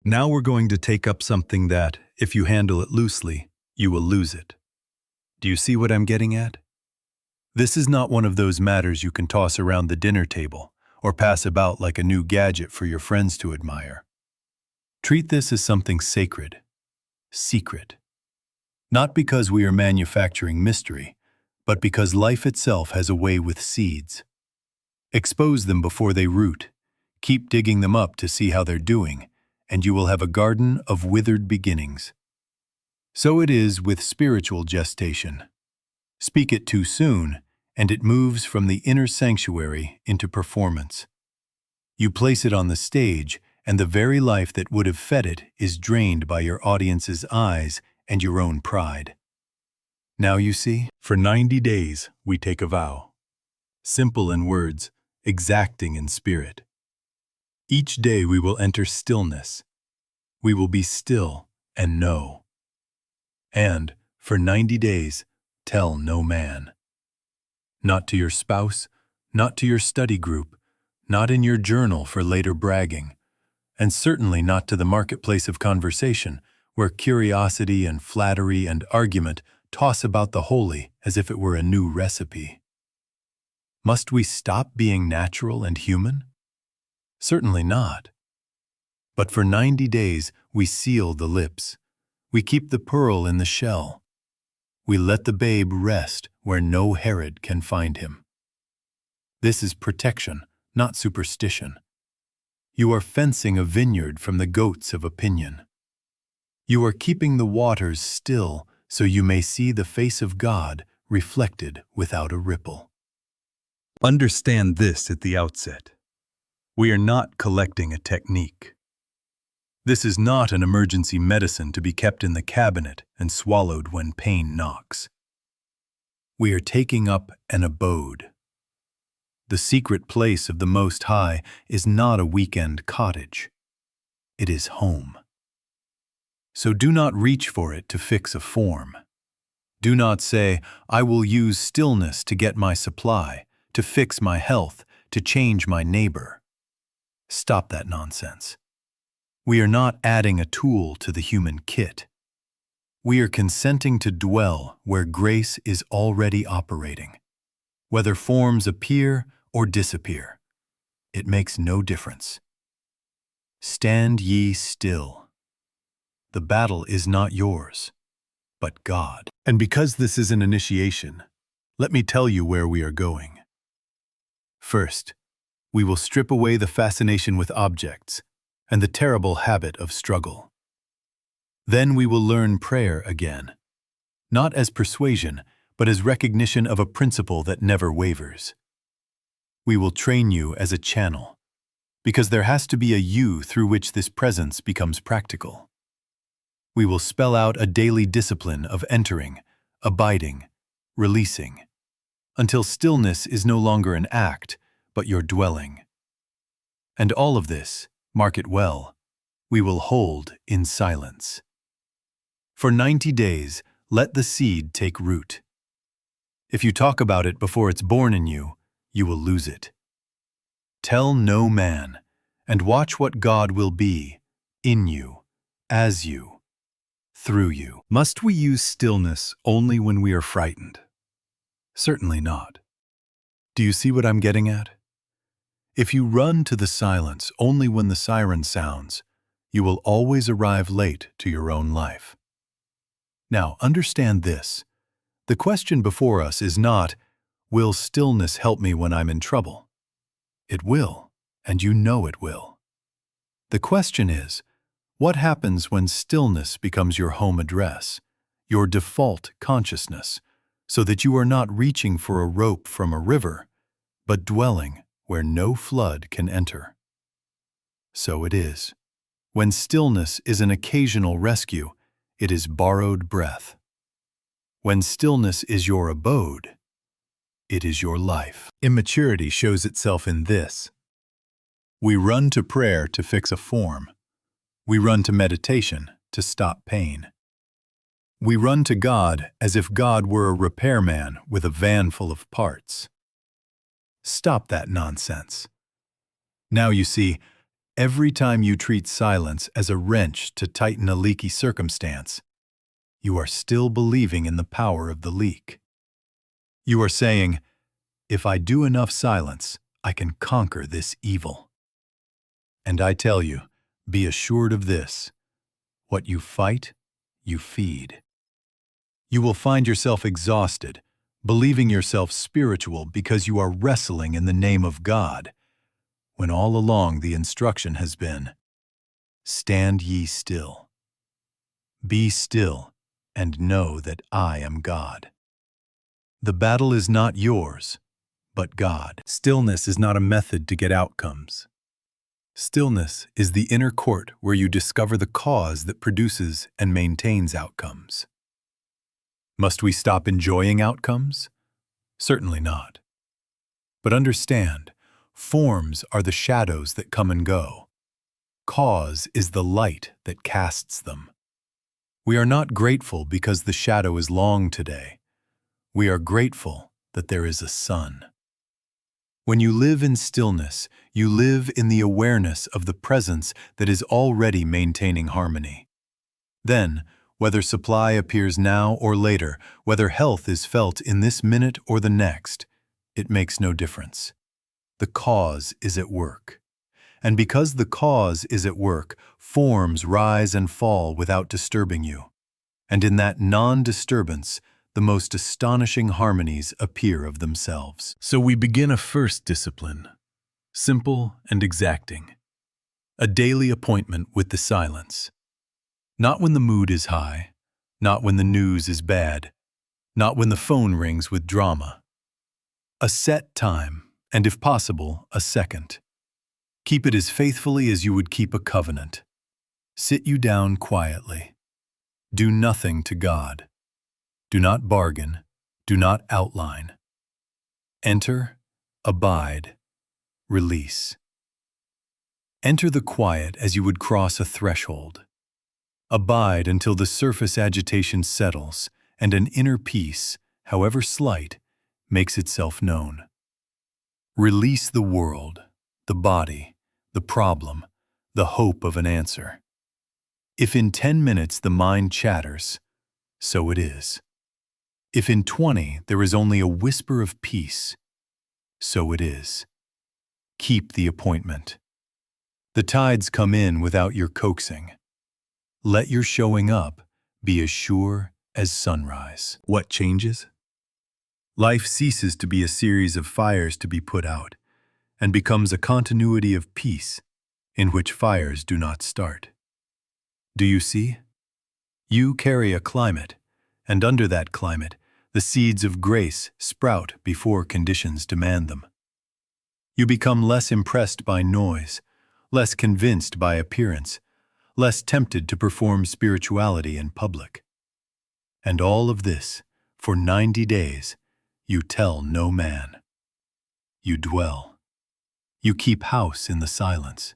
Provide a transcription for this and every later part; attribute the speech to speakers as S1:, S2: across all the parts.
S1: Now we're going to take up something that, if you handle it loosely, you will lose it. Do you see what I'm getting at? This is not one of those matters you can toss around the dinner table or pass about like a new gadget for your friends to admire. Treat this as something sacred, secret. Not because we are manufacturing mystery, but because life itself has a way with seeds. Expose them before they root. Keep digging them up to see how they're doing, and you will have a garden of withered beginnings. So it is with spiritual gestation. Speak it too soon, and it moves from the inner sanctuary into performance. You place it on the stage, and the very life that would have fed it is drained by your audience's eyes and your own pride. Now you see, for 90 days we take a vow. Simple in words, exacting in spirit. Each day we will enter stillness. We will be still and know. And, for 90 days, tell no man. Not to your spouse, not to your study group, not in your journal for later bragging, and certainly not to the marketplace of conversation, where curiosity and flattery and argument toss about the holy as if it were a new recipe. Must we stop being natural and human? Certainly not. But for 90 days we seal the lips. We keep the pearl in the shell. We let the babe rest where no Herod can find him. This is protection, not superstition. You are fencing a vineyard from the goats of opinion. You are keeping the waters still so you may see the face of God reflected without a ripple. Understand this at the outset. We are not collecting a technique. This is not an emergency medicine to be kept in the cabinet and swallowed when pain knocks. We are taking up an abode. The secret place of the Most High is not a weekend cottage. It is home. So do not reach for it to fix a form. Do not say, I will use stillness to get my supply, to fix my health, to change my neighbor. Stop that nonsense. We are not adding a tool to the human kit. We are consenting to dwell where grace is already operating. Whether forms appear or disappear, it makes no difference. Stand ye still. The battle is not yours, but God. And because this is an initiation, let me tell you where we are going. First, we will strip away the fascination with objects and the terrible habit of struggle. Then we will learn prayer again, not as persuasion, but as recognition of a principle that never wavers. We will train you as a channel, because there has to be a you through which this presence becomes practical. We will spell out a daily discipline of entering, abiding, releasing, until stillness is no longer an act, but your dwelling. And all of this, mark it well, we will hold in silence. For 90 days, let the seed take root. If you talk about it before it's born in you, you will lose it. Tell no man, and watch what God will be, in you, as you, through you. Must we use stillness only when we are frightened? Certainly not. Do you see what I'm getting at? If you run to the silence only when the siren sounds, you will always arrive late to your own life. Now, understand this. The question before us is not, will stillness help me when I'm in trouble? It will, and you know it will. The question is, what happens when stillness becomes your home address, your default consciousness, so that you are not reaching for a rope from a river, but dwelling where no flood can enter? So it is. When stillness is an occasional rescue, it is borrowed breath. When stillness is your abode, it is your life. Immaturity shows itself in this. We run to prayer to fix a form. We run to meditation to stop pain. We run to God as if God were a repairman with a van full of parts. Stop that nonsense. Now you see, Every time you treat silence as a wrench to tighten a leaky circumstance, you are still believing in the power of the leak. You are saying, if I do enough silence, I can conquer this evil. And I tell you, be assured of this: what you fight, you feed. You will find yourself exhausted, believing yourself spiritual because you are wrestling in the name of God, when all along the instruction has been, stand ye still. Be still and know that I am God. The battle is not yours, but God. Stillness is not a method to get outcomes. Stillness is the inner court where you discover the cause that produces and maintains outcomes. Must we stop enjoying outcomes? Certainly not. But understand, forms are the shadows that come and go. Cause is the light that casts them. We are not grateful because the shadow is long today. We are grateful that there is a sun. When you live in stillness, you live in the awareness of the presence that is already maintaining harmony. Then, whether supply appears now or later, whether health is felt in this minute or the next, it makes no difference. The cause is at work. And because the cause is at work, forms rise and fall without disturbing you. And in that non-disturbance, the most astonishing harmonies appear of themselves. So we begin a first discipline, simple and exacting. A daily appointment with the silence. Not when the mood is high, not when the news is bad, not when the phone rings with drama. A set time, and if possible, a second. Keep it as faithfully as you would keep a covenant. Sit you down quietly. Do nothing to God. Do not bargain. Do not outline. Enter, abide, release. Enter the quiet as you would cross a threshold. Abide until the surface agitation settles and an inner peace, however slight, makes itself known. Release the world, the body, the problem, the hope of an answer. If in 10 minutes the mind chatters, so it is. If in 20 there is only a whisper of peace, so it is. Keep the appointment. The tides come in without your coaxing. Let your showing up be as sure as sunrise. What changes? Life ceases to be a series of fires to be put out, and becomes a continuity of peace in which fires do not start. Do you see? You carry a climate, and under that climate, the seeds of grace sprout before conditions demand them. You become less impressed by noise, less convinced by appearance, less tempted to perform spirituality in public. And all of this, for 90 days, you tell no man. You dwell. You keep house in the silence.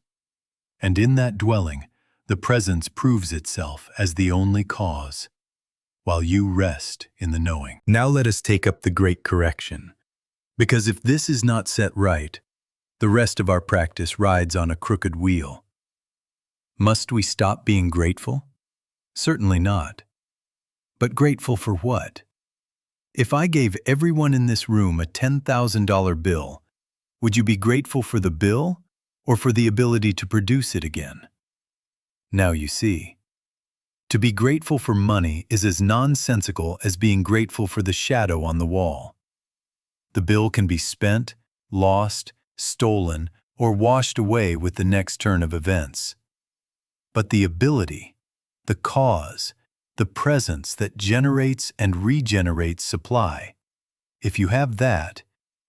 S1: And in that dwelling, the presence proves itself as the only cause, while you rest in the knowing. Now let us take up the great correction, because if this is not set right, the rest of our practice rides on a crooked wheel. Must we stop being grateful? Certainly not. But grateful for what? If I gave everyone in this room a $10,000 bill, would you be grateful for the bill or for the ability to produce it again? Now you see. To be grateful for money is as nonsensical as being grateful for the shadow on the wall. The bill can be spent, lost, stolen, or washed away with the next turn of events. But the ability, the cause, the presence that generates and regenerates supply, if you have that,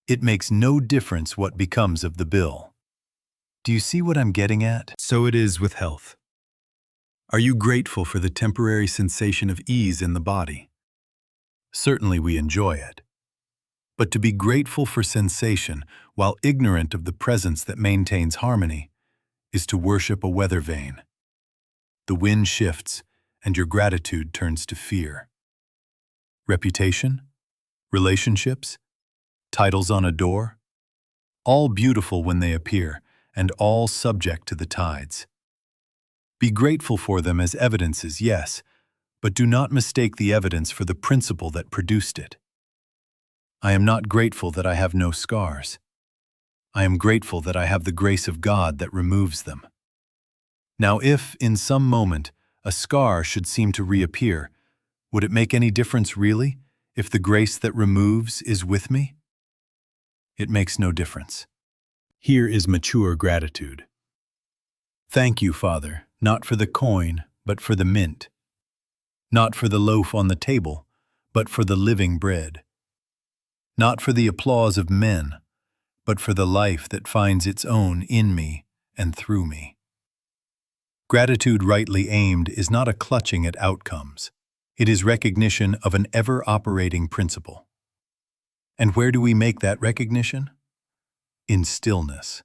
S1: it makes no difference what becomes of the bill. Do you see what I'm getting at? So it is with health. Are you grateful for the temporary sensation of ease in the body? Certainly we enjoy it. But to be grateful for sensation while ignorant of the presence that maintains harmony is to worship a weather vane. The wind shifts and your gratitude turns to fear. Reputation, relationships, titles on a door, all beautiful when they appear and all subject to the tides. Be grateful for them as evidences, yes, but do not mistake the evidence for the principle that produced it. I am not grateful that I have no scars. I am grateful that I have the grace of God that removes them. Now, if, in some moment, a scar should seem to reappear, would it make any difference really, if the grace that removes is with me? It makes no difference. Here is mature gratitude. Thank you, Father, not for the coin, but for the mint. Not for the loaf on the table, but for the living bread. Not for the applause of men, but for the life that finds its own in me and through me. Gratitude rightly aimed is not a clutching at outcomes. It is recognition of an ever-operating principle. And where do we make that recognition? In stillness.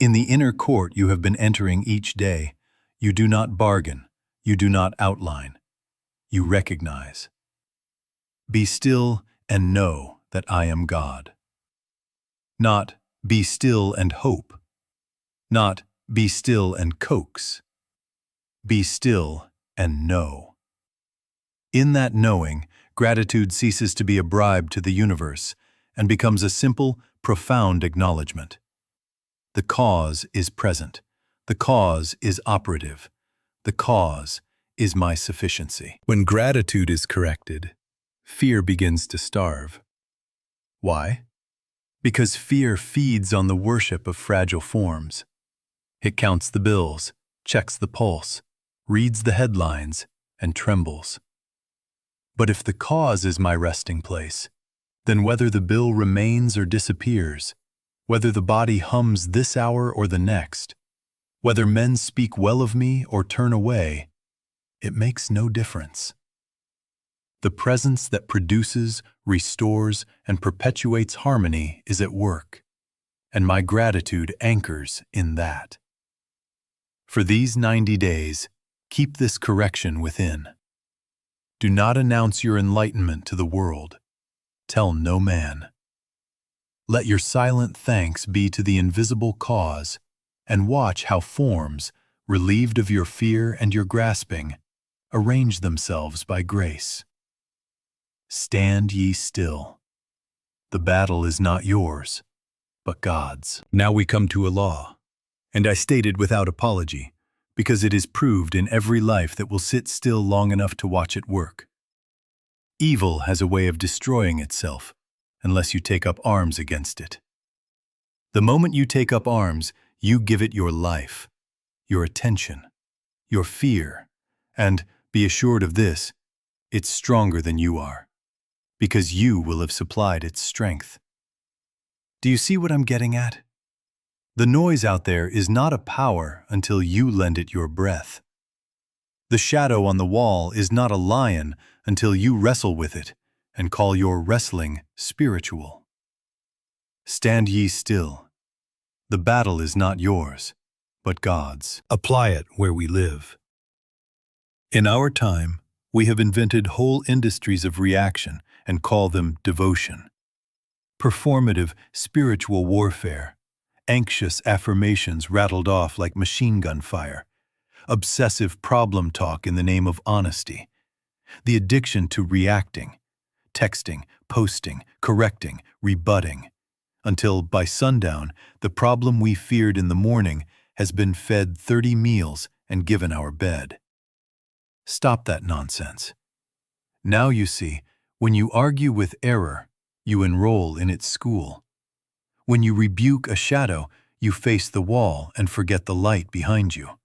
S1: In the inner court you have been entering each day, you do not bargain, you do not outline, you recognize. Be still and know that I am God. Not be still and hope. Not be still and coax. Be still and know. In that knowing, gratitude ceases to be a bribe to the universe and becomes a simple, profound acknowledgement. The cause is present. The cause is operative. The cause is my sufficiency. When gratitude is corrected, fear begins to starve. Why? Because fear feeds on the worship of fragile forms. It counts the bills, checks the pulse, reads the headlines, and trembles. But if the cause is my resting place, then whether the bill remains or disappears, whether the body hums this hour or the next, whether men speak well of me or turn away, it makes no difference. The presence that produces, restores, and perpetuates harmony is at work, and my gratitude anchors in that. For these 90 days, keep this correction within. Do not announce your enlightenment to the world. Tell no man. Let your silent thanks be to the invisible cause, and watch how forms, relieved of your fear and your grasping, arrange themselves by grace. Stand ye still. The battle is not yours, but God's. Now we come to a law, and I state it without apology, because it is proved in every life that will sit still long enough to watch it work. Evil has a way of destroying itself, unless you take up arms against it. The moment you take up arms, you give it your life, your attention, your fear, and, be assured of this, it's stronger than you are, because you will have supplied its strength. Do you see what I'm getting at? The noise out there is not a power until you lend it your breath. The shadow on the wall is not a lion until you wrestle with it and call your wrestling spiritual. Stand ye still. The battle is not yours, but God's. Apply it where we live. In our time, we have invented whole industries of reaction and call them devotion. Performative spiritual warfare, anxious affirmations rattled off like machine gun fire, obsessive problem talk in the name of honesty, the addiction to reacting, texting, posting, correcting, rebutting, until by sundown, the problem we feared in the morning has been fed 30 meals and given our bed. Stop that nonsense. Now you see, when you argue with error, you enroll in its school. When you rebuke a shadow, you face the wall and forget the light behind you.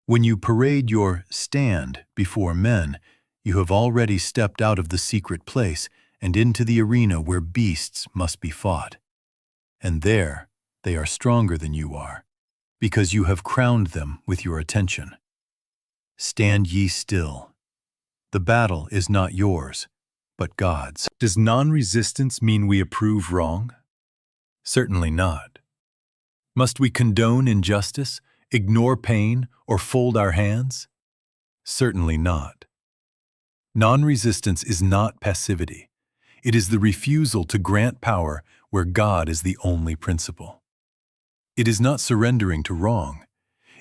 S1: When you parade your stand before men, you have already stepped out of the secret place and into the arena where beasts must be fought. And there, they are stronger than you are, because you have crowned them with your attention. Stand ye still. The battle is not yours, but God's. Does non-resistance mean we approve wrong? Certainly not. Must we condone injustice, ignore pain, or fold our hands? Certainly not. Non-resistance is not passivity. It is the refusal to grant power where God is the only principle. It is not surrendering to wrong.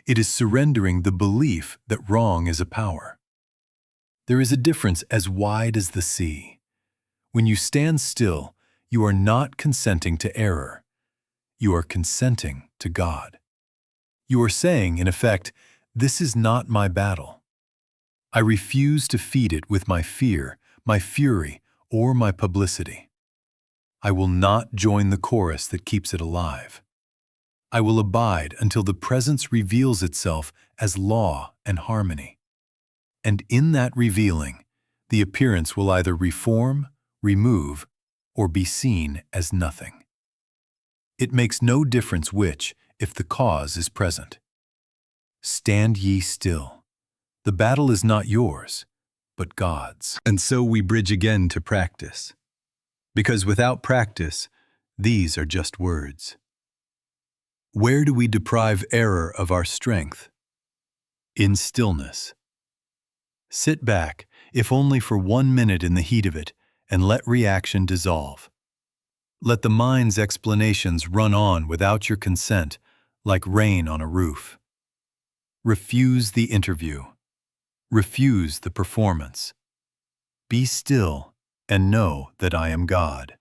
S1: It is surrendering the belief that wrong is a power. There is a difference as wide as the sea. When you stand still, you are not consenting to error. You are consenting to God. You are saying, in effect, "This is not my battle. I refuse to feed it with my fear, my fury, or my publicity. I will not join the chorus that keeps it alive. I will abide until the presence reveals itself as law and harmony. And in that revealing, the appearance will either reform, remove, or be seen as nothing. It makes no difference which, if the cause is present. Stand ye still. The battle is not yours, but God's." And so we bridge again to practice. Because without practice, these are just words. Where do we deprive error of our strength? In stillness. Sit back, if only for 1 minute in the heat of it, and let reaction dissolve. Let the mind's explanations run on without your consent, like rain on a roof. Refuse the interview. Refuse the performance. Be still and know that I am God.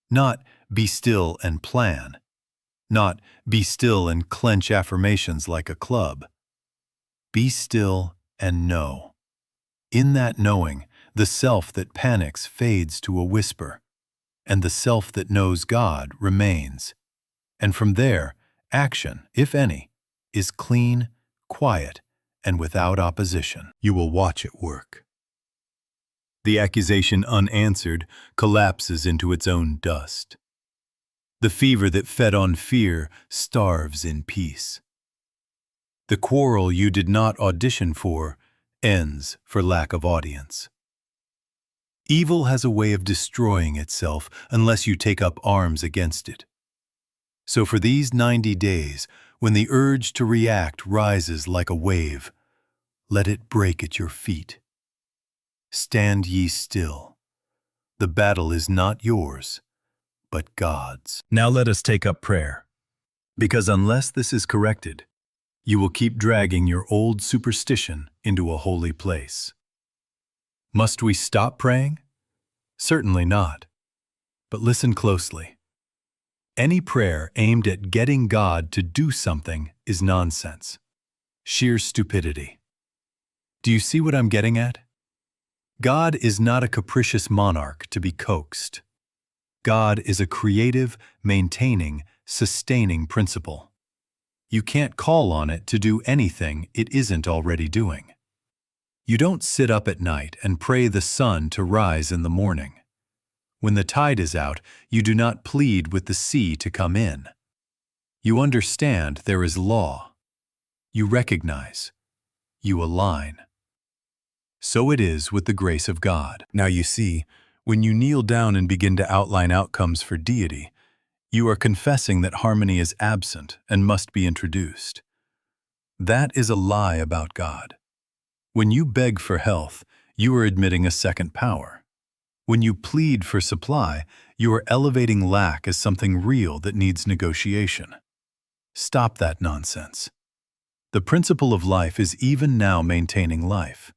S1: Not be still and plan. Not be still and clench affirmations like a club. Be still and know. In that knowing, the self that panics fades to a whisper, and the self that knows God remains. And from there, action, if any, is clean, quiet, and without opposition. You will watch it work. The accusation unanswered collapses into its own dust. The fever that fed on fear starves in peace. The quarrel you did not audition for ends for lack of audience. Evil has a way of destroying itself unless you take up arms against it. So for these 90 days, when the urge to react rises like a wave, let it break at your feet. Stand ye still. The battle is not yours, but God's. Now let us take up prayer. Because unless this is corrected, you will keep dragging your old superstition into a holy place. Must we stop praying? Certainly not. But listen closely. Any prayer aimed at getting God to do something is nonsense. Sheer stupidity. Do you see what I'm getting at? God is not a capricious monarch to be coaxed. God is a creative, maintaining, sustaining principle. You can't call on it to do anything it isn't already doing. You don't sit up at night and pray the sun to rise in the morning. When the tide is out, you do not plead with the sea to come in. You understand there is law. You recognize. You align. So it is with the grace of God. Now you see, when you kneel down and begin to outline outcomes for deity, you are confessing that harmony is absent and must be introduced. That is a lie about God. When you beg for health, you are admitting a second power. When you plead for supply, you are elevating lack as something real that needs negotiation. Stop that nonsense. The principle of life is even now maintaining life.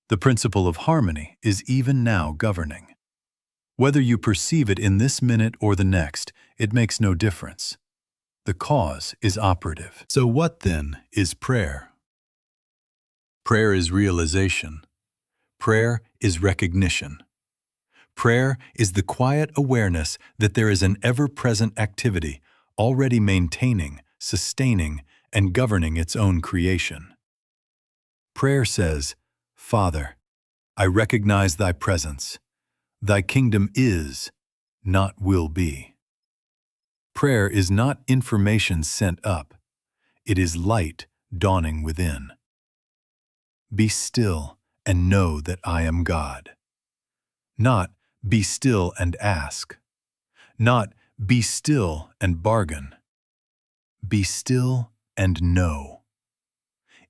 S1: The principle of harmony is even now governing. Whether you perceive it in this minute or the next, it makes no difference. The cause is operative. So what then is prayer? Prayer is realization. Prayer is recognition. Prayer is the quiet awareness that there is an ever-present activity already maintaining, sustaining, and governing its own creation. Prayer says, "Father, I recognize thy presence. Thy kingdom is, not will be." Prayer is not information sent up. It is light dawning within. Be still and know that I am God. Not be still and ask. Not be still and bargain. Be still and know.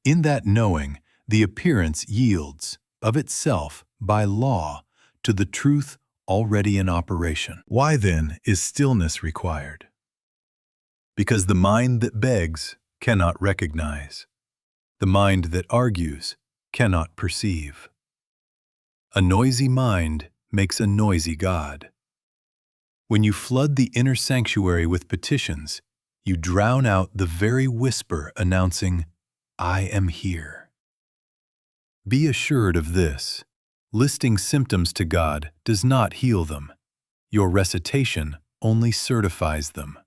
S1: In that knowing, the appearance yields, of itself, by law, to the truth already in operation. Why then is stillness required? Because the mind that begs cannot recognize. The mind that argues cannot perceive. A noisy mind makes a noisy God. When you flood the inner sanctuary with petitions, you drown out the very whisper announcing, "I am here." Be assured of this. Listing symptoms to God does not heal them. Your recitation only certifies them.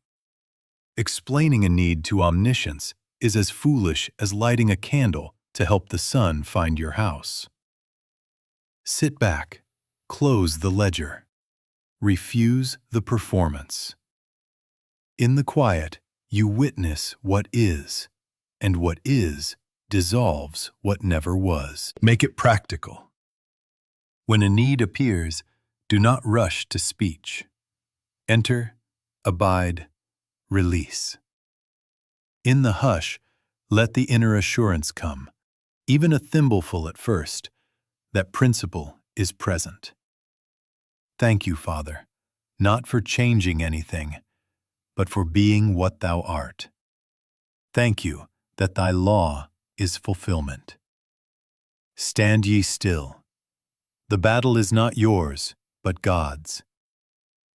S1: Explaining a need to omniscience is as foolish as lighting a candle to help the sun find your house. Sit back, close the ledger, refuse the performance. In the quiet, you witness what is, and what is dissolves what never was. Make it practical. When a need appears, do not rush to speech. Enter, abide, release. In the hush, let the inner assurance come, even a thimbleful at first, that principle is present. Thank you, Father, not for changing anything, but for being what thou art. Thank you that thy law is fulfillment. Stand ye still. The battle is not yours, but God's.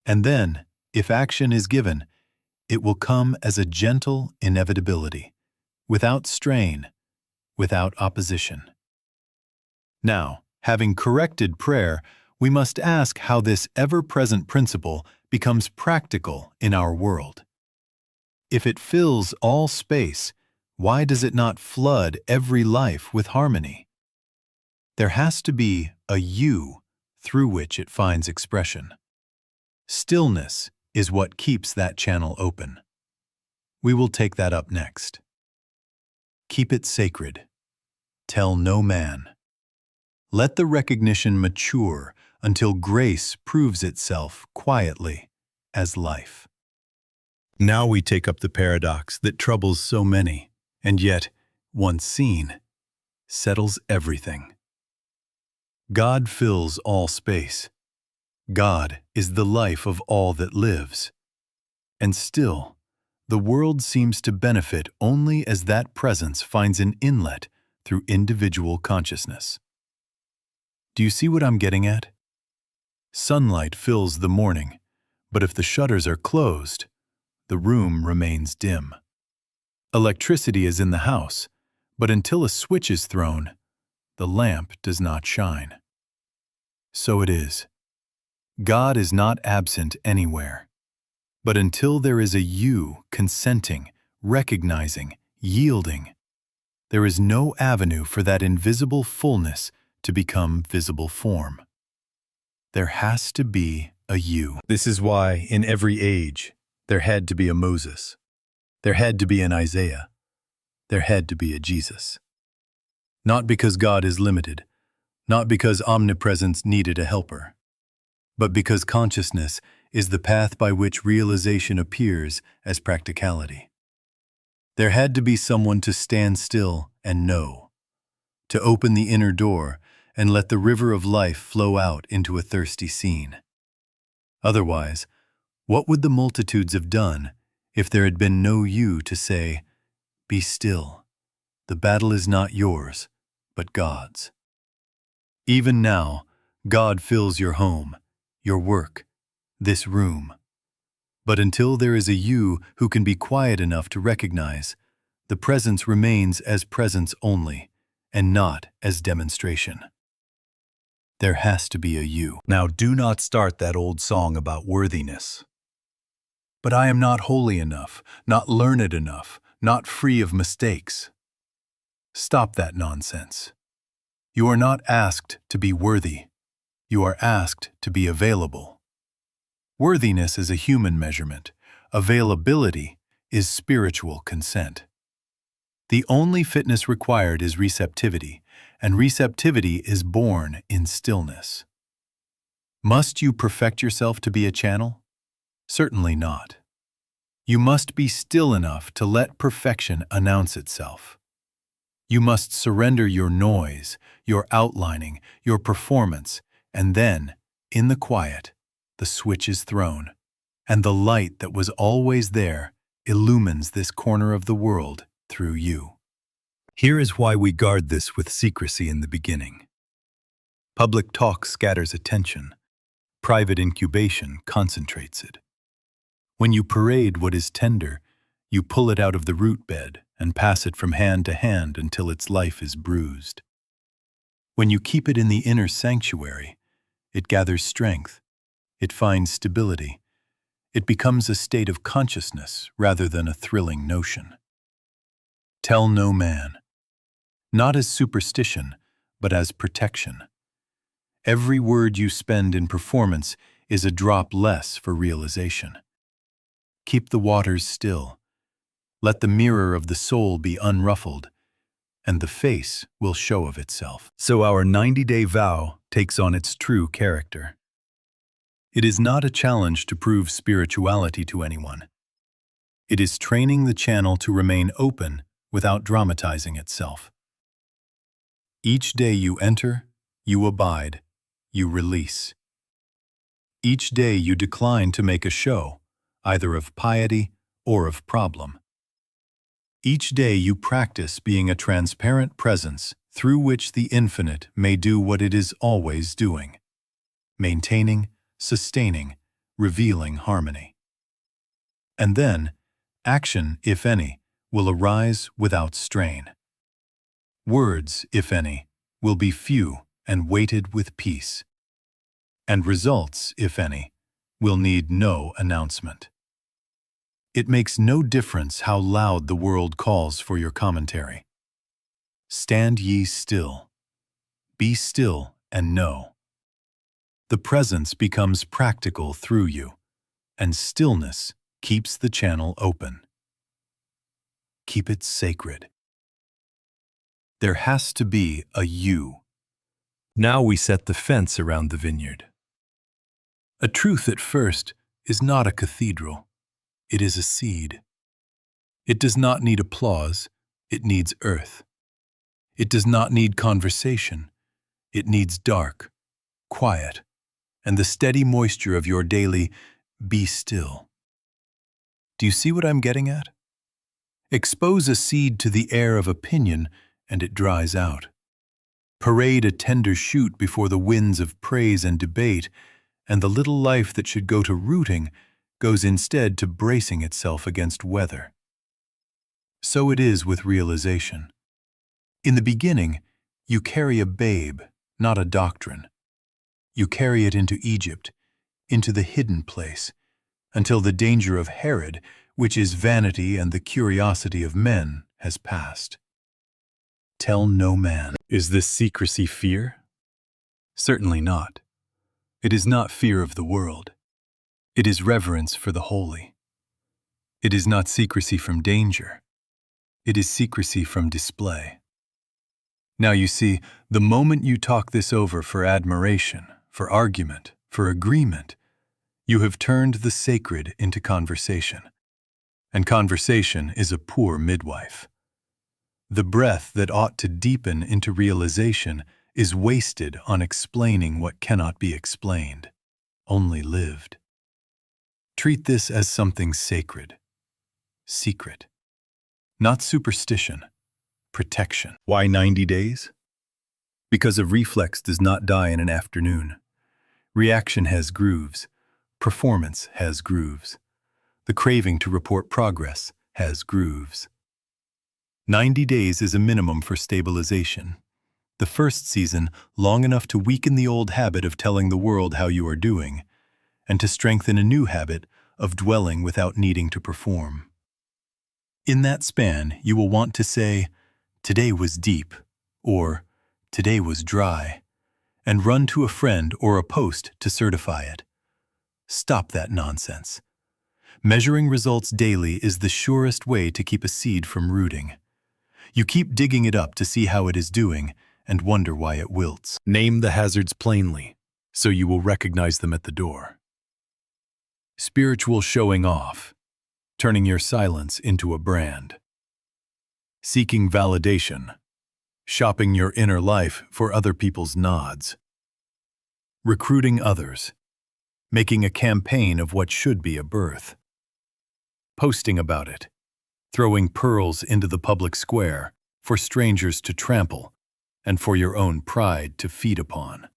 S1: And then, if action is given, it will come as a gentle inevitability, without strain, without opposition. Now, having corrected prayer, we must ask how this ever-present principle becomes practical in our world. If it fills all space, why does it not flood every life with harmony? There has to be a you through which it finds expression. Stillness is what keeps that channel open. We will take that up next. Keep it sacred. Tell no man. Let the recognition mature until grace proves itself quietly as life. Now we take up the paradox that troubles so many, and yet, once seen, settles everything. God fills all space. God is the life of all that lives. And still, the world seems to benefit only as that presence finds an inlet through individual consciousness. Do you see what I'm getting at? Sunlight fills the morning, but if the shutters are closed, the room remains dim. Electricity is in the house, but until a switch is thrown, the lamp does not shine. So it is. God is not absent anywhere, but until there is a you consenting, recognizing, yielding, there is no avenue for that invisible fullness to become visible form. There has to be a you. This is why, in every age, there had to be a Moses. There had to be an Isaiah. There had to be a Jesus. Not because God is limited, not because omnipresence needed a helper, but because consciousness is the path by which realization appears as practicality. There had to be someone to stand still and know, to open the inner door and let the river of life flow out into a thirsty scene. Otherwise, what would the multitudes have done if there had been no you to say, "Be still, the battle is not yours, but God's"? Even now, God fills your home, your work, this room. But until there is a you who can be quiet enough to recognize, the presence remains as presence only, and not as demonstration. There has to be a you. Now do not start that old song about worthiness. But I am not holy enough, not learned enough, not free of mistakes. Stop that nonsense. You are not asked to be worthy. You are asked to be available. Worthiness is a human measurement. Availability is spiritual consent. The only fitness required is receptivity, and receptivity is born in stillness. Must you perfect yourself to be a channel? Certainly not. You must be still enough to let perfection announce itself. You must surrender your noise, your outlining, your performance, and then, in the quiet, the switch is thrown, and the light that was always there illumines this corner of the world through you. Here is why we guard this with secrecy in the beginning. Public talk scatters attention. Private incubation concentrates it. When you parade what is tender, you pull it out of the root bed and pass it from hand to hand until its life is bruised. When you keep it in the inner sanctuary, it gathers strength, it finds stability, it becomes a state of consciousness rather than a thrilling notion. Tell no man, not as superstition, but as protection. Every word you spend in performance is a drop less for realization. Keep the waters still. Let the mirror of the soul be unruffled, and the face will show of itself. So our 90-day vow takes on its true character. It is not a challenge to prove spirituality to anyone. It is training the channel to remain open without dramatizing itself. Each day you enter, you abide, you release. Each day you decline to make a show, either of piety or of problem. Each day you practice being a transparent presence through which the infinite may do what it is always doing, maintaining, sustaining, revealing harmony. And then, action, if any, will arise without strain. Words, if any, will be few and weighted with peace. And results, if any, will need no announcement. It makes no difference how loud the world calls for your commentary. Stand ye still. Be still and know. The presence becomes practical through you, and stillness keeps the channel open. Keep it sacred. There has to be a you. Now we set the fence around the vineyard. A truth at first is not a cathedral. It is a seed. It does not need applause. It needs earth. It does not need conversation. It needs dark, quiet, and the steady moisture of your daily be still. Do you see what I'm getting at? Expose a seed to the air of opinion, and it dries out. Parade a tender shoot before the winds of praise and debate, and the little life that should go to rooting goes instead to bracing itself against weather. So it is with realization. In the beginning, you carry a babe, not a doctrine. You carry it into Egypt, into the hidden place, until the danger of Herod, which is vanity and the curiosity of men, has passed. Tell no man. Is this secrecy fear? Certainly not. It is not fear of the world. It is reverence for the holy. It is not secrecy from danger. It is secrecy from display. Now you see, the moment you talk this over for admiration, for argument, for agreement, you have turned the sacred into conversation. And conversation is a poor midwife. The breath that ought to deepen into realization is wasted on explaining what cannot be explained, only lived. Treat this as something sacred, secret, not superstition, protection. Why 90 days? Because a reflex does not die in an afternoon. Reaction has grooves. Performance has grooves. The craving to report progress has grooves. 90 days is a minimum for stabilization. The first season, long enough to weaken the old habit of telling the world how you are doing, and to strengthen a new habit of dwelling without needing to perform. In that span, you will want to say, "Today was deep," or "Today was dry," and run to a friend or a post to certify it. Stop that nonsense. Measuring results daily is the surest way to keep a seed from rooting. You keep digging it up to see how it is doing and wonder why it wilts. Name the hazards plainly, so you will recognize them at the door. Spiritual showing off, turning your silence into a brand. Seeking validation, shopping your inner life for other people's nods. Recruiting others, making a campaign of what should be a birth. posting about it, throwing pearls into the public square for strangers to trample and for your own pride to feed upon.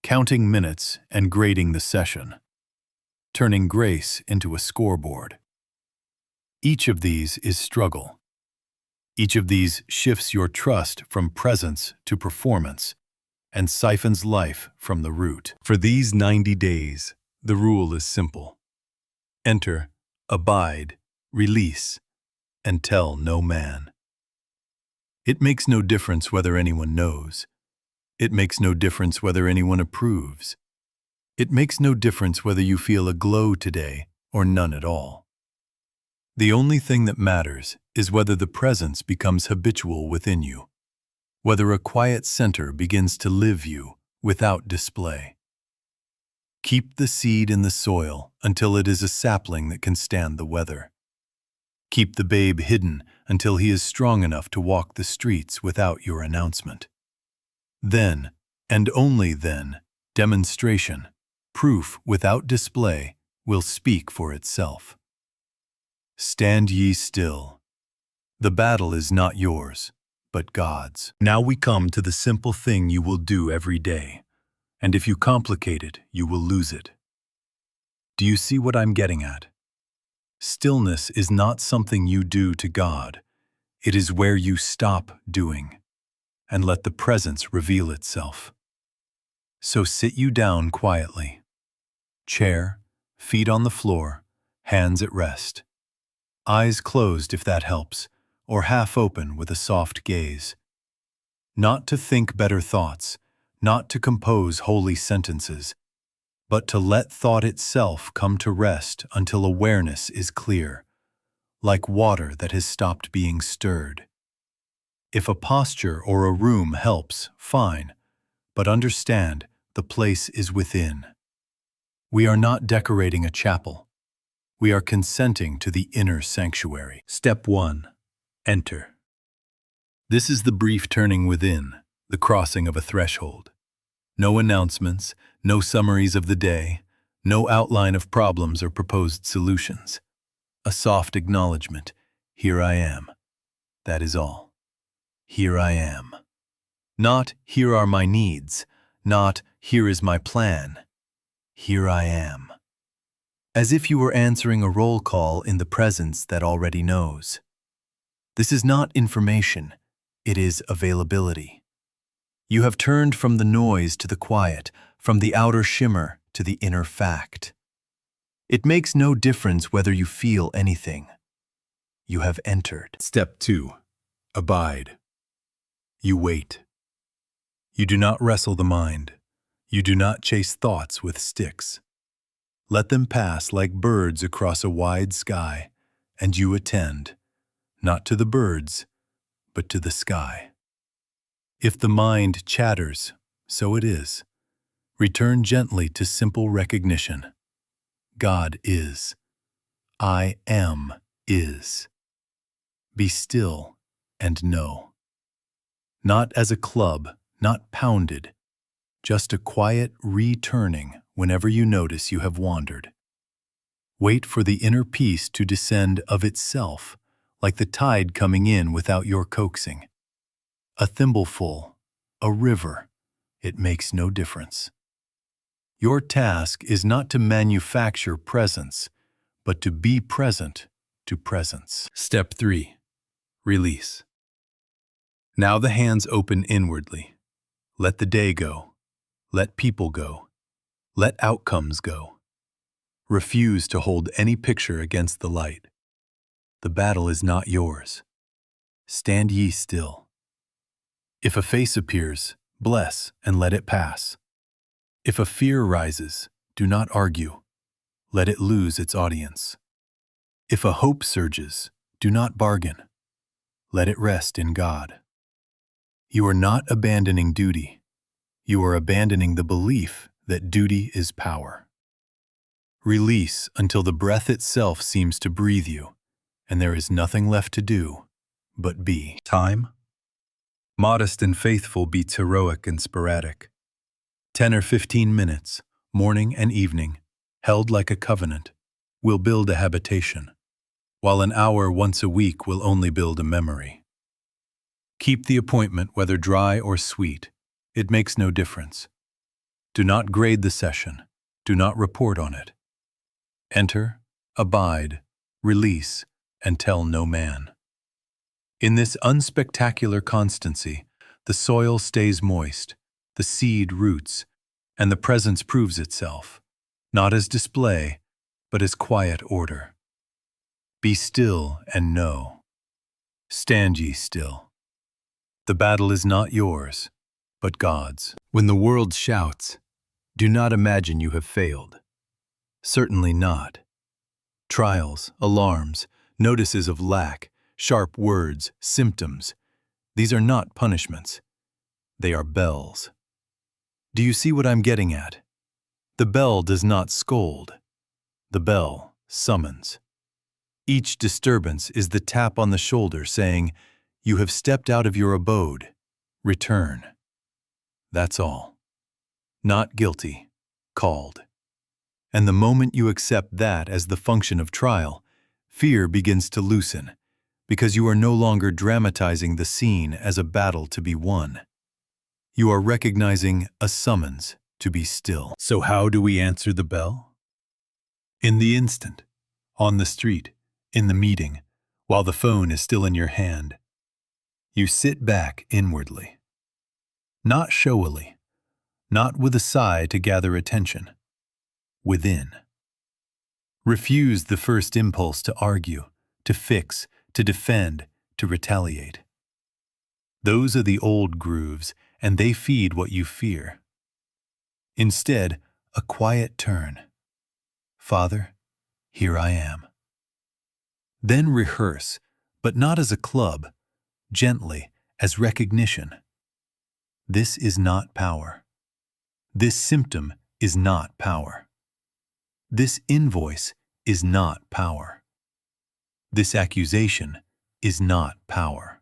S1: Counting minutes and grading the session, turning grace into a scoreboard. Each of these is struggle. Each of these shifts your trust from presence to performance and siphons life from the root. For these 90 days, the rule is simple. Enter, abide, release, and tell no man. It makes no difference whether anyone knows. It makes no difference whether anyone approves. It makes no difference whether you feel a glow today or none at all. The only thing that matters is whether the presence becomes habitual within you, whether a quiet center begins to live you without display. Keep the seed in the soil until it is a sapling that can stand the weather. Keep the babe hidden until he is strong enough to walk the streets without your announcement. Then, and only then, demonstration, proof without display, will speak for itself. Stand ye still. The battle is not yours, but God's. Now we come to the simple thing you will do every day, and if you complicate it, you will lose it. Do you see what I'm getting at? Stillness is not something you do to God. It is where you stop doing and let the presence reveal itself. So sit you down quietly. Chair, feet on the floor, hands at rest. Eyes closed if that helps, or half open with a soft gaze. Not to think better thoughts, not to compose holy sentences, but to let thought itself come to rest until awareness is clear, like water that has stopped being stirred. If a posture or a room helps, fine, but understand the place is within. We are not decorating a chapel. We are consenting to the inner sanctuary. Step 1. Enter. This is the brief turning within, the crossing of a threshold. No announcements, no summaries of the day, no outline of problems or proposed solutions. A soft acknowledgement, here I am. That is all. Here I am. Not, here are my needs. Not, here is my plan. Here I am. As if you were answering a roll call in the presence that already knows. This is not information, it is availability. You have turned from the noise to the quiet, from the outer shimmer to the inner fact. It makes no difference whether you feel anything. You have entered. Step 2. Abide. You wait. You do not wrestle the mind. You do not chase thoughts with sticks. Let them pass like birds across a wide sky, and you attend, not to the birds, but to the sky. If the mind chatters, so it is. Return gently to simple recognition. God is. I am is. Be still and know. Not as a club, not pounded, just a quiet returning whenever you notice you have wandered. Wait for the inner peace to descend of itself, like the tide coming in without your coaxing. A thimbleful, a river, it makes no difference. Your task is not to manufacture presence, but to be present to presence. Step 3. Release. Now the hands open inwardly. Let the day go. Let people go. Let outcomes go. Refuse to hold any picture against the light. The battle is not yours. Stand ye still. If a face appears, bless and let it pass. If a fear rises, do not argue. Let it lose its audience. If a hope surges, do not bargain. Let it rest in God. You are not abandoning duty. You are abandoning the belief that duty is power. Release until the breath itself seems to breathe you, and there is nothing left to do but be. Time? Modest and faithful beats heroic and sporadic. 10 or 15 minutes, morning and evening, held like a covenant, will build a habitation, while an hour once a week will only build a memory. Keep the appointment whether dry or sweet. It makes no difference. Do not grade the session. Do not report on it. Enter, abide, release, and tell no man. In this unspectacular constancy, the soil stays moist, the seed roots, and the presence proves itself, not as display, but as quiet order. Be still and know. Stand ye still. The battle is not yours, but God's. When the world shouts, do not imagine you have failed. Certainly not. Trials, alarms, notices of lack, sharp words, symptoms, these are not punishments. They are bells. Do you see what I'm getting at? The bell does not scold. The bell summons. Each disturbance is the tap on the shoulder saying, you have stepped out of your abode. Return. That's all. Not guilty, called. And the moment you accept that as the function of trial, fear begins to loosen, because you are no longer dramatizing the scene as a battle to be won. You are recognizing a summons to be still. So how do we answer the bell? In the instant, on the street, in the meeting, while the phone is still in your hand. You sit back inwardly. Not showily, not with a sigh to gather attention. Within. Refuse the first impulse to argue, to fix, to defend, to retaliate. Those are the old grooves, and they feed what you fear. Instead, a quiet turn. Father, here I am. Then rehearse, but not as a club, gently, as recognition. This is not power. This symptom is not power. This invoice is not power. This accusation is not power.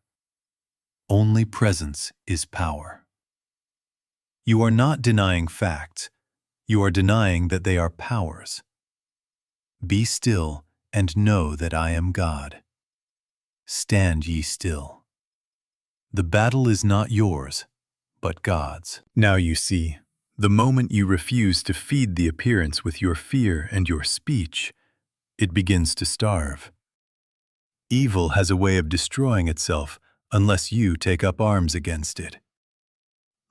S1: Only presence is power. You are not denying facts. You are denying that they are powers. Be still and know that I am God. Stand ye still. The battle is not yours, but God's. Now you see, the moment you refuse to feed the appearance with your fear and your speech, it begins to starve. Evil has a way of destroying itself unless you take up arms against it.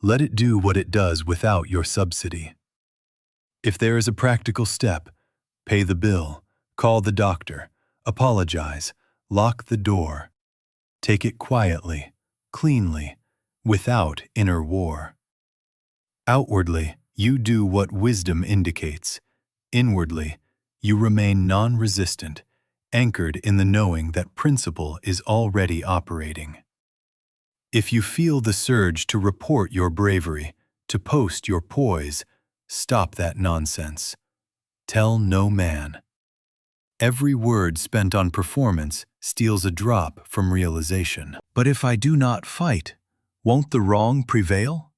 S1: Let it do what it does without your subsidy. If there is a practical step, pay the bill, call the doctor, apologize, lock the door. Take it quietly, cleanly, without inner war. Outwardly, you do what wisdom indicates. Inwardly, you remain non-resistant, anchored in the knowing that principle is already operating. If you feel the surge to report your bravery, to post your poise, stop that nonsense. Tell no man. Every word spent on performance steals a drop from realization. But if I do not fight, won't the wrong prevail?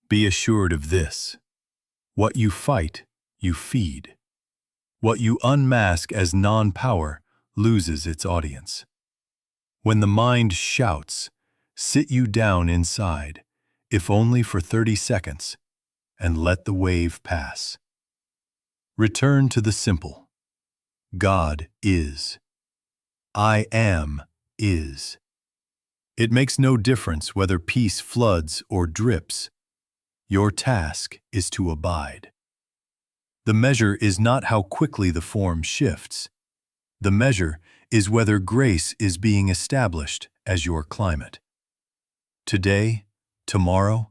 S1: Be assured of this. What you fight, you feed. What you unmask as non-power loses its audience. When the mind shouts, sit you down inside, if only for 30 seconds, and let the wave pass. Return to the simple. God is. I am is. It makes no difference whether peace floods or drips. Your task is to abide. The measure is not how quickly the form shifts. The measure is whether grace is being established as your climate. Today, tomorrow,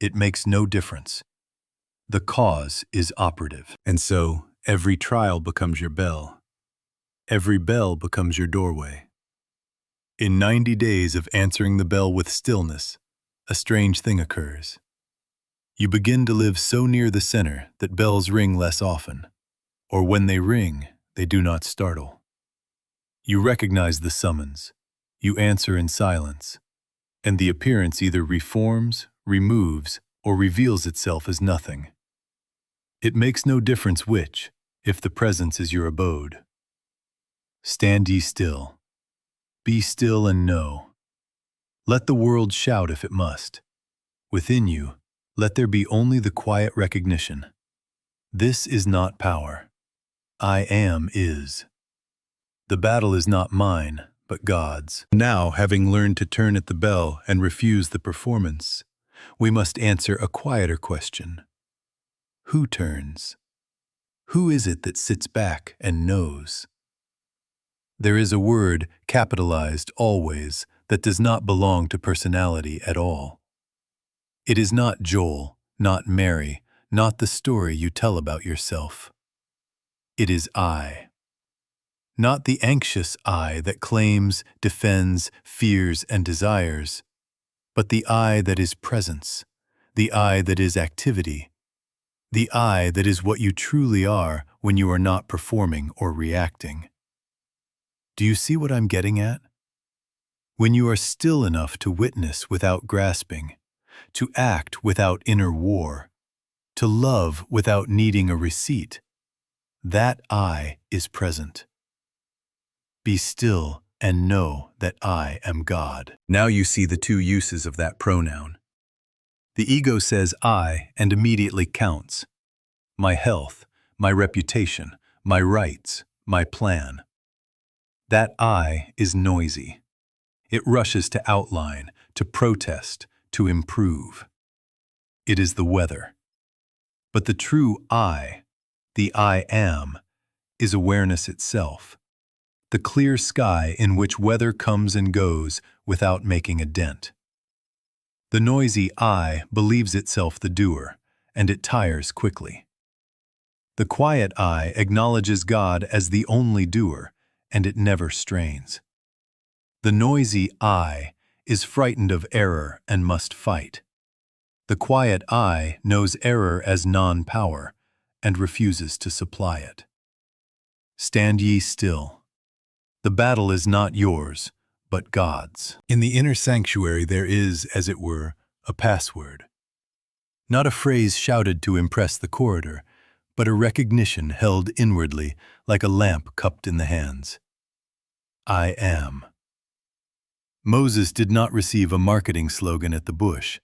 S1: it makes no difference. The cause is operative. And so, every trial becomes your bell. Every bell becomes your doorway. In 90 days of answering the bell with stillness, a strange thing occurs. You begin to live so near the center that bells ring less often, or when they ring, they do not startle. You recognize the summons. You answer in silence, and the appearance either reforms, removes, or reveals itself as nothing. It makes no difference which. if the presence is your abode. Stand ye still. Be still and know. Let the world shout if it must. Within you, let there be only the quiet recognition. This is not power. I am is. The battle is not mine, but God's. Now, having learned to turn at the bell and refuse the performance, we must answer a quieter question. Who turns? Who is it that sits back and knows? There is a word, capitalized always, that does not belong to personality at all. It is not Joel, not Mary, not the story you tell about yourself. It is I. Not the anxious I that claims, defends, fears, and desires, but the I that is presence, the I that is activity, the I that is what you truly are when you are not performing or reacting. Do you see what I'm getting at? When you are still enough to witness without grasping, to act without inner war, to love without needing a receipt, that I is present. Be still and know that I am God. Now you see the two uses of that pronoun. The ego says I and immediately counts. My health, my reputation, my rights, my plan. That I is noisy. It rushes to outline, to protest, to improve. It is the weather. But the true I, the I am, is awareness itself. The clear sky in which weather comes and goes without making a dent. The noisy I believes itself the doer, and it tires quickly. The quiet I acknowledges God as the only doer, and it never strains. The noisy I is frightened of error and must fight. The quiet I knows error as non-power and refuses to supply it. Stand ye still. The battle is not yours, but God's. In the inner sanctuary there is, as it were, a password. Not a phrase shouted to impress the corridor, but a recognition held inwardly like a lamp cupped in the hands. I am. Moses did not receive a marketing slogan at the bush.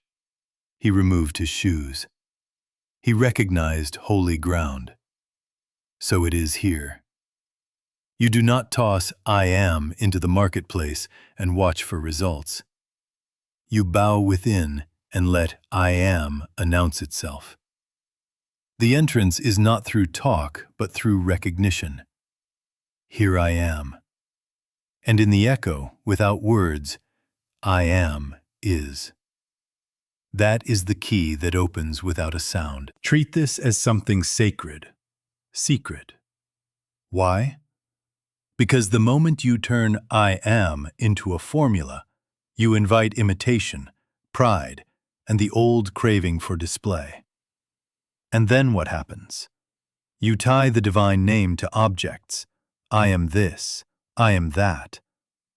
S1: He removed his shoes. He recognized holy ground. So it is here. You do not toss I am into the marketplace and watch for results. You bow within and let I am announce itself. The entrance is not through talk, but through recognition. Here I am. And in the echo, without words, I am is. That is the key that opens without a sound. Treat this as something sacred, secret. Why? Because the moment you turn I am into a formula, you invite imitation, pride, and the old craving for display. And then what happens? You tie the divine name to objects. I am this, I am that,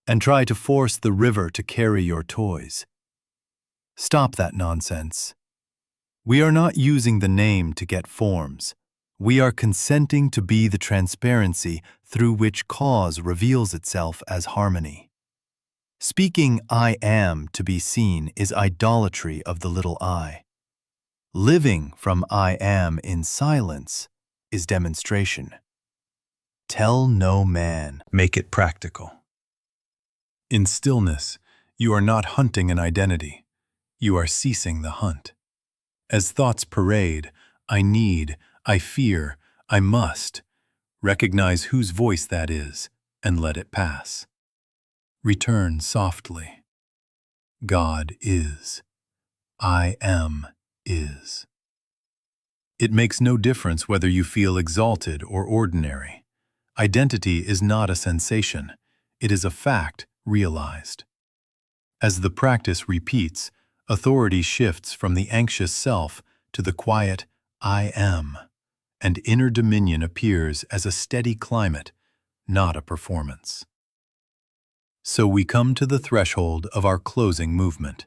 S1: and try to force the river to carry your toys. Stop that nonsense. We are not using the name to get forms. We are consenting to be the transparency through which cause reveals itself as harmony. Speaking I am to be seen is idolatry of the little I. Living from I am in silence is demonstration. Tell no man. Make it practical. In stillness, you are not hunting an identity. You are ceasing the hunt. As thoughts parade, I need, I fear, I must, recognize whose voice that is and let it pass. Return softly. God is. I am is. It makes no difference whether you feel exalted or ordinary. Identity is not a sensation. It is a fact realized. As the practice repeats, authority shifts from the anxious self to the quiet I am, and inner dominion appears as a steady climate, not a performance. So we come to the threshold of our closing movement.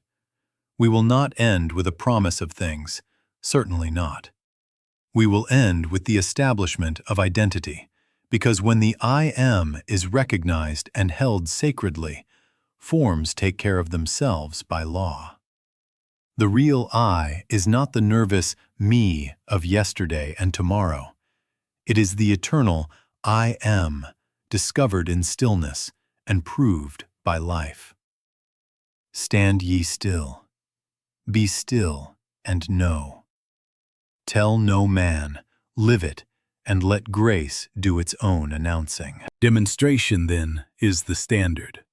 S1: We will not end with a promise of things, certainly not. We will end with the establishment of identity, because when the I am is recognized and held sacredly, forms take care of themselves by law. The real I is not the nervous me of yesterday and tomorrow. It is the eternal I am, discovered in stillness and proved by life. Stand ye still. Be still and know. Tell no man, live it, and let grace do its own announcing. Demonstration, then, is the standard.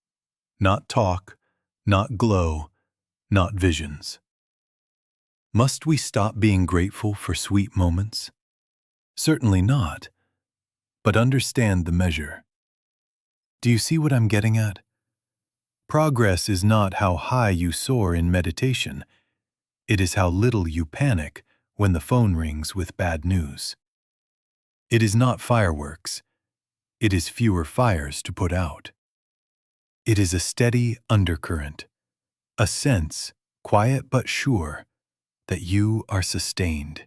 S1: Not talk, not glow, not visions. Must we stop being grateful for sweet moments? Certainly not. But understand the measure. Do you see what I'm getting at? Progress is not how high you soar in meditation. It is how little you panic when the phone rings with bad news. It is not fireworks. It is fewer fires to put out. It is a steady undercurrent, a sense, quiet but sure, that you are sustained.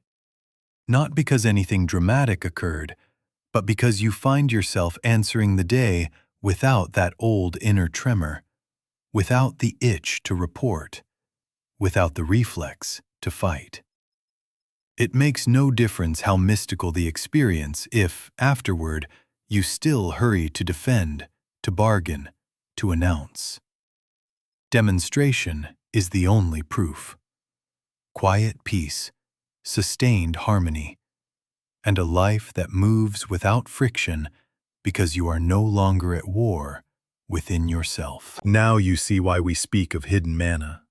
S1: Not because anything dramatic occurred, but because you find yourself answering the day without that old inner tremor, without the itch to report, without the reflex to fight. It makes no difference how mystical the experience if, afterward, you still hurry to defend, to bargain, to announce. Demonstration is the only proof. Quiet peace, sustained harmony, and a life that moves without friction because you are no longer at war within yourself. Now you see why we speak of hidden manna.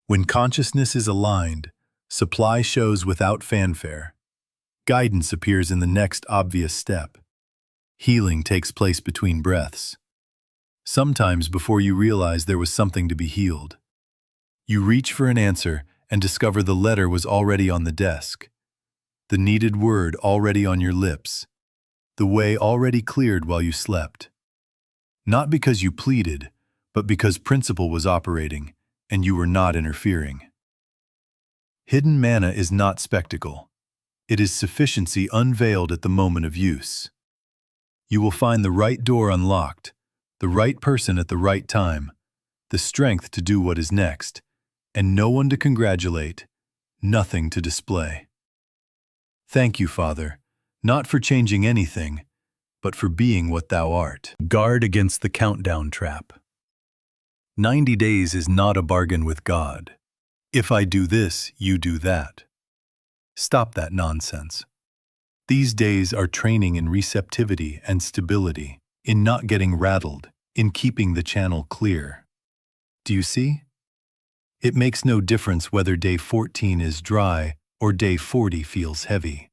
S1: When consciousness is aligned, supply shows without fanfare. Guidance appears in the next obvious step. Healing takes place between breaths. Sometimes before you realize there was something to be healed. You reach for an answer and discover the letter was already on the desk. The needed word already on your lips. The way already cleared while you slept. Not because you pleaded, but because principle was operating and you were not interfering. Hidden manna is not spectacle. It is sufficiency unveiled at the moment of use. You will find the right door unlocked, the right person at the right time, the strength to do what is next, and no one to congratulate, nothing to display. Thank you, Father, not for changing anything, but for being what thou art. Guard against the countdown trap. 90 days is not a bargain with God. If I do this, you do that. Stop that nonsense. These days are training in receptivity and stability, in not getting rattled, in keeping the channel clear. Do you see? It makes no difference whether day 14 is dry or day 40 feels heavy.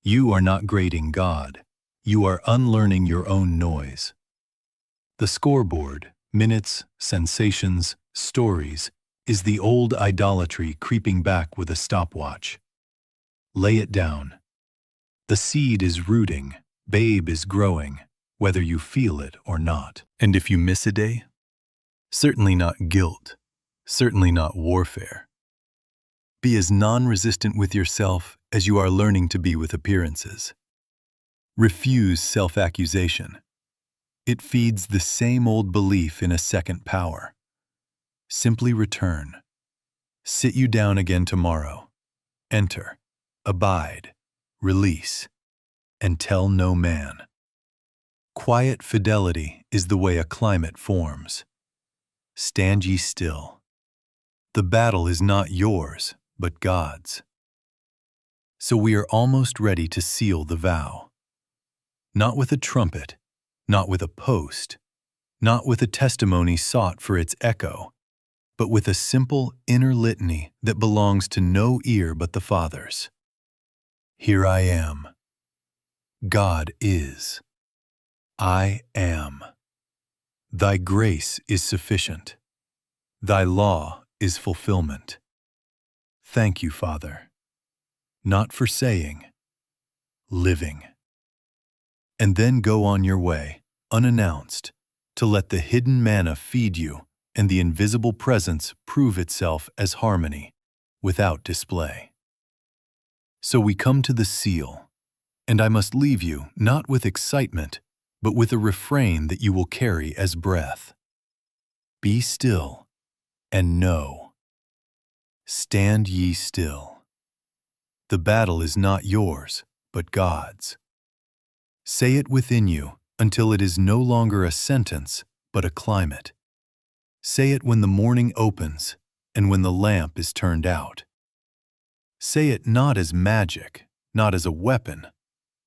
S1: You are not grading God. You are unlearning your own noise. The scoreboard, minutes, sensations, stories, is the old idolatry creeping back with a stopwatch. Lay it down. The seed is rooting, babe is growing, whether you feel it or not. And if you miss a day? Certainly not guilt, certainly not warfare. Be as non-resistant with yourself as you are learning to be with appearances. Refuse self-accusation. It feeds the same old belief in a second power. Simply return. Sit you down again tomorrow. Enter, abide, release, and tell no man. Quiet fidelity is the way a climate forms. Stand ye still. The battle is not yours, but God's. So we are almost ready to seal the vow. Not with a trumpet, not with a post, not with a testimony sought for its echo, but with a simple inner litany that belongs to no ear but the Father's. Here I am. God is. I am. Thy grace is sufficient. Thy law is fulfillment. Thank you, Father. Not for saying, living. And then go on your way, unannounced, to let the hidden manna feed you and the invisible presence prove itself as harmony, without display. So we come to the seal, and I must leave you not with excitement, but with a refrain that you will carry as breath. Be still, and know. Stand ye still. The battle is not yours, but God's. Say it within you until it is no longer a sentence, but a climate. Say it when the morning opens and when the lamp is turned out. Say it not as magic, not as a weapon,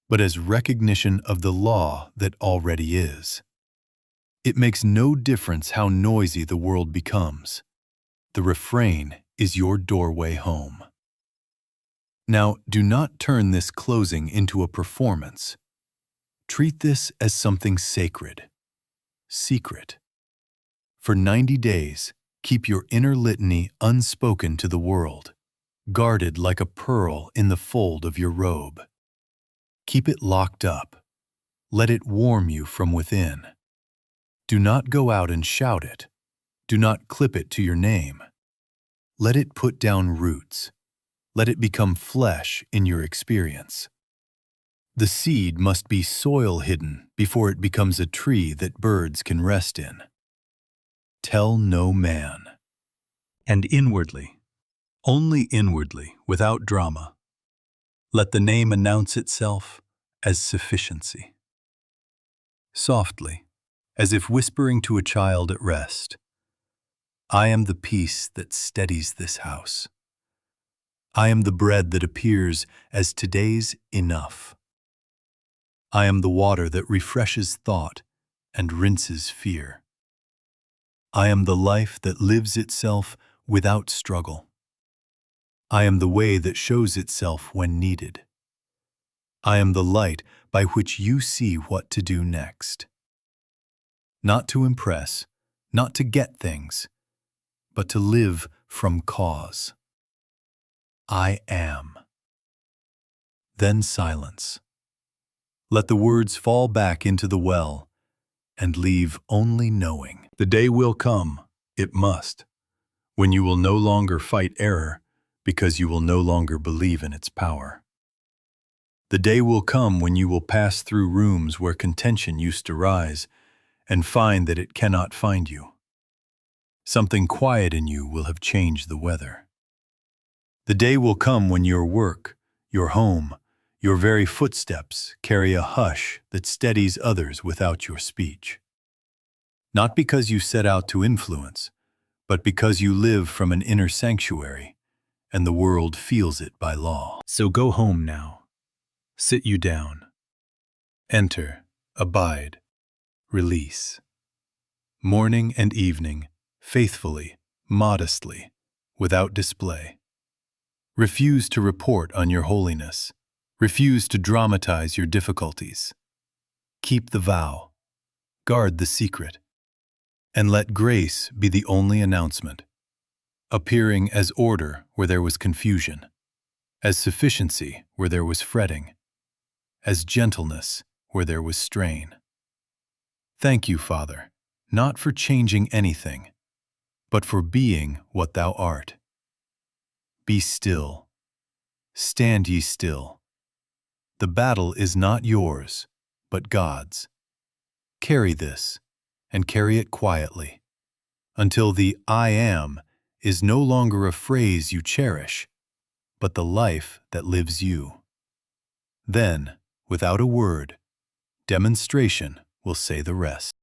S1: but as recognition of the law that already is. It makes no difference how noisy the world becomes. The refrain is your doorway home. Now, do not turn this closing into a performance. Treat this as something sacred, secret. For 90 days, keep your inner litany unspoken to the world, guarded like a pearl in the fold of your robe. Keep it locked up. Let it warm you from within. Do not go out and shout it. Do not clip it to your name. Let it put down roots. Let it become flesh in your experience. The seed must be soil hidden before it becomes a tree that birds can rest in. Tell no man. And inwardly, only inwardly, without drama, let the name announce itself as sufficiency. Softly, as if whispering to a child at rest, I am the peace that steadies this house. I am the bread that appears as today's enough. I am the water that refreshes thought and rinses fear. I am the life that lives itself without struggle. I am the way that shows itself when needed. I am the light by which you see what to do next. Not to impress, not to get things, but to live from cause. I am. Then silence. Let the words fall back into the well and leave only knowing. The day will come, it must, when you will no longer fight error because you will no longer believe in its power. The day will come when you will pass through rooms where contention used to rise and find that it cannot find you. Something quiet in you will have changed the weather. The day will come when your work, your home, your very footsteps carry a hush that steadies others without your speech. Not because you set out to influence, but because you live from an inner sanctuary, and the world feels it by law. So go home now. Sit you down. Enter, abide, release. Morning and evening, faithfully, modestly, without display. Refuse to report on your holiness. Refuse to dramatize your difficulties. Keep the vow. Guard the secret. And let grace be the only announcement, appearing as order where there was confusion, as sufficiency where there was fretting, as gentleness where there was strain. Thank you, Father, not for changing anything, but for being what thou art. Be still. Stand ye still. The battle is not yours, but God's. Carry this, and carry it quietly, until the I am is no longer a phrase you cherish, but the life that lives you. Then, without a word, demonstration will say the rest.